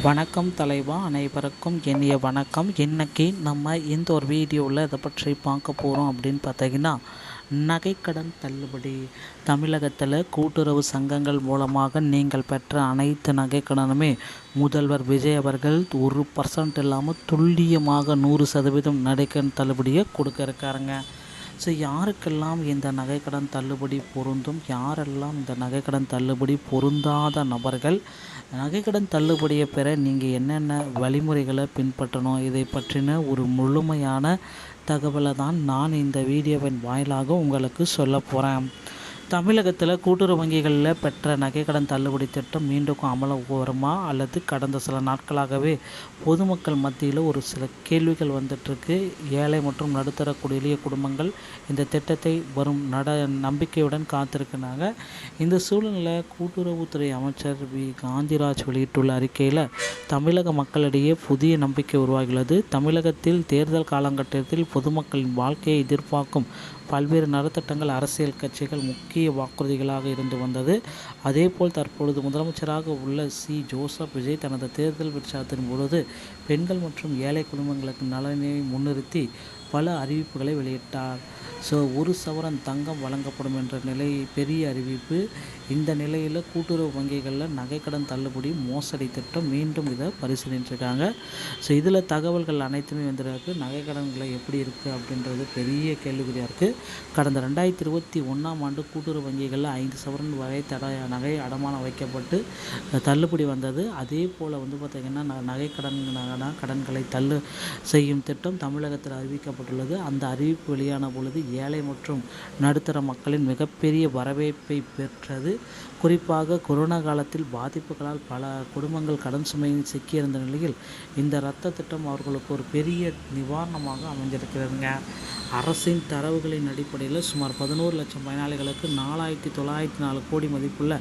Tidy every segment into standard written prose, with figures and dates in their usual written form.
வணக்கம் தலைவா, அனைவருக்கும் இனிய வணக்கம். இன்றைக்கி நம்ம இந்த ஒரு வீடியோவில் இதை பற்றி பார்க்க போகிறோம் அப்படின்னு பார்த்தீங்கன்னா, நகைக்கடன் தள்ளுபடி. தமிழகத்தில் கூட்டுறவு சங்கங்கள் மூலமாக நீங்கள் பெற்ற அனைத்து நகைக்கடனுமே முதல்வர் விஜய் அவர்கள் 1% இல்லாமல் துல்லியமாக 100% நகைக்கடன் தள்ளுபடியை கொடுக்க இருக்காருங்க. ஸோ யாருக்கெல்லாம் இந்த நகைக்கடன் தள்ளுபடி பொருந்தும், யாரெல்லாம் இந்த நகைக்கடன் தள்ளுபடி பொருந்தாத நபர்கள் நகைக்கடன் தள்ளுபடியை பெற நீங்கள் என்னென்ன வழிமுறைகளை பின்பற்றணும், இதை பற்றின ஒரு முழுமையான தகவலை தான் நான் இந்த வீடியோவின் வாயிலாக உங்களுக்கு சொல்ல போகிறேன். தமிழகத்தில் கூட்டுறவு வங்கிகளில் பெற்ற நகைக்கடன் தள்ளுபடி திட்டம் மீண்டும் அமலுக்கு வருமா, அல்லது கடந்த சில நாட்களாகவே பொதுமக்கள் மத்தியில் ஒரு சில கேள்விகள் வந்துட்டுருக்கு. ஏழை மற்றும் நடுத்தர எளிய குடும்பங்கள் இந்த திட்டத்தை வரும் நம்பிக்கையுடன் காத்திருக்கிறாங்க. இந்த சூழ்நிலையில் கூட்டுறவுத்துறை அமைச்சர் காந்திராஜ் வெளியிட்டுள்ள அறிக்கையில் தமிழக மக்களிடையே புதிய நம்பிக்கை உருவாகியுள்ளது. தமிழகத்தில் தேர்தல் காலகட்டத்தில் பொதுமக்களின் வாழ்க்கையை எதிர்பார்க்கும் பல்வேறு நலத்திட்டங்கள் அரசியல் கட்சிகள் முக்கிய வாக்குறுதிகளாக இருந்து வந்தது. அதேபோல் தற்பொழுது முதலமைச்சராக உள்ள ஜோசப் விஜய் தனது தேர்தல் பிரச்சாரத்தின் பொழுது பெண்கள் மற்றும் ஏழை குடும்பங்களுக்கு நலனை முன்னிறுத்தி பல அறிவிப்புகளை வெளியிட்டார். ஸோ 1 சவரன் தங்கம் வழங்கப்படும் என்ற பெரிய அறிவிப்பு. இந்த நிலையில் கூட்டுறவு வங்கிகளில் நகைக்கடன் தள்ளுபடி மோசடி திட்டம் மீண்டும் இதை பரிசீலிச்சிருக்காங்க. ஸோ இதில் தகவல்கள் அனைத்துமே வந்துருக்கு. நகைக்கடன்களை எப்படி இருக்குது அப்படின்றது பெரிய கேள்விக்குறியாக இருக்குது. கடந்த 2021ஆம் ஆண்டு கூட்டுறவு வங்கிகளில் 5 சவரன் வரை நகை அடமானம் வைக்கப்பட்டு தள்ளுபடி வந்தது. அதே போல் பார்த்திங்கன்னா கடன்களை செய்யும் திட்டம் தமிழகத்தில் அறிவிக்கப்பட்டுள்ளது. அந்த அறிவிப்பு வெளியான பொழுது ஏழை மற்றும் நடுத்தர மக்களின் மிகப்பெரிய வரவேற்பை பெற்றது. குறிப்பாக கொரோனா காலத்தில் பாதிப்புகளால் பல குடும்பங்கள் கடன் சுமையில் சிக்கியிருந்த நிலையில் இந்த இரத்த திட்டம் அவர்களுக்கு ஒரு பெரிய நிவாரணமாக அமைஞ்சிருக்கிறதுங்க. அரசின் தரவுகளின் அடிப்படையில் சுமார் 11 லட்சம் பயனாளிகளுக்கு 4904 கோடி மதிப்புள்ள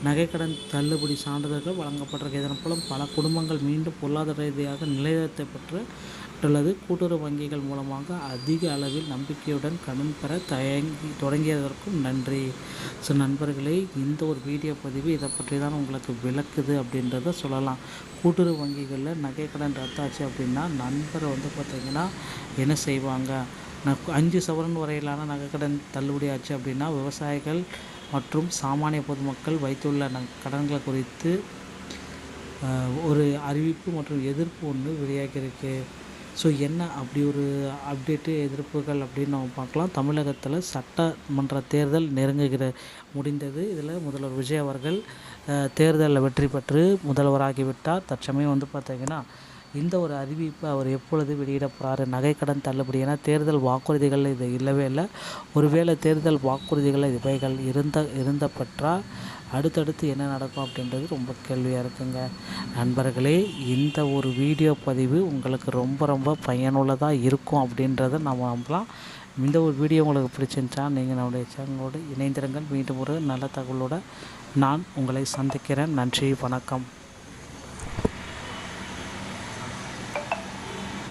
நகைக்கடன் தள்ளுபடி சான்றிதழ்கள் வழங்கப்பட்டிருக்கு. இதன் மூலம் பல குடும்பங்கள் மீண்டும் பொருளாதார ரீதியாக நிலைநிறுத்த பெற்றுள்ளது. கூட்டுறவு வங்கிகள் மூலமாக அதிக அளவில் நம்பிக்கையுடன் கடன் பெற தொடங்கியதற்கும் நன்றி. ஸோ நண்பர்களே, இந்த ஒரு வீடியோ பதிவு இதை பற்றி தான் உங்களுக்கு விளக்குது அப்படின்றத சொல்லலாம். கூட்டுறவு வங்கிகளில் நகைக்கடன் ரத்தாச்சு அப்படின்னா நண்பர் பார்த்திங்கன்னா என்ன செய்வாங்க, 5 சவரன் வரையிலான நகைக்கடன் தள்ளுபடி ஆச்சு அப்படின்னா விவசாயிகள் மற்றும் சாமானிய பொதுமக்கள் வைத்துள்ள கடன்களை குறித்து ஒரு அறிவிப்பு மற்றும் எதிர்ப்பு ஒன்று வெளியாகியிருக்கு. ஸோ என்ன அப்படி ஒரு அப்டேட்டு எதிர்ப்புகள் அப்படின்னு நம்ம பார்க்கலாம். தமிழகத்தில் சட்டமன்ற தேர்தல் முடிந்தது. இதில் முதல்வர் விஜய் அவர்கள் தேர்தலில் வெற்றி பெற்று முதல்வராகிவிட்டார். தற்சமயம் பார்த்திங்கன்னா இந்த ஒரு அறிவிப்பை அவர் எப்பொழுது வெளியிட போகிறாரு, நகைக்கடன் தள்ளுபடி. ஏன்னா தேர்தல் வாக்குறுதிகள் இது இல்லவே இல்லை. ஒருவேளை தேர்தல் வாக்குறுதிகள் இவைகள் இருந்த பெற்றால் அடுத்தடுத்து என்ன நடக்கும் அப்படின்றது ரொம்ப கேள்வியாக இருக்குங்க. நண்பர்களே, இந்த ஒரு வீடியோ பதிவு உங்களுக்கு ரொம்ப ரொம்ப பயனுள்ளதாக இருக்கும் அப்படின்றத நம்ம நம்பலாம். இந்த ஒரு வீடியோ உங்களுக்கு பிடிச்சிருந்துச்சா நீங்கள் நம்முடைய சேனலோடு இணைந்திருங்கள். மீண்டும் ஒரு நல்ல தகவலோடு நான் உங்களை சந்திக்கிறேன். நன்றி, வணக்கம்.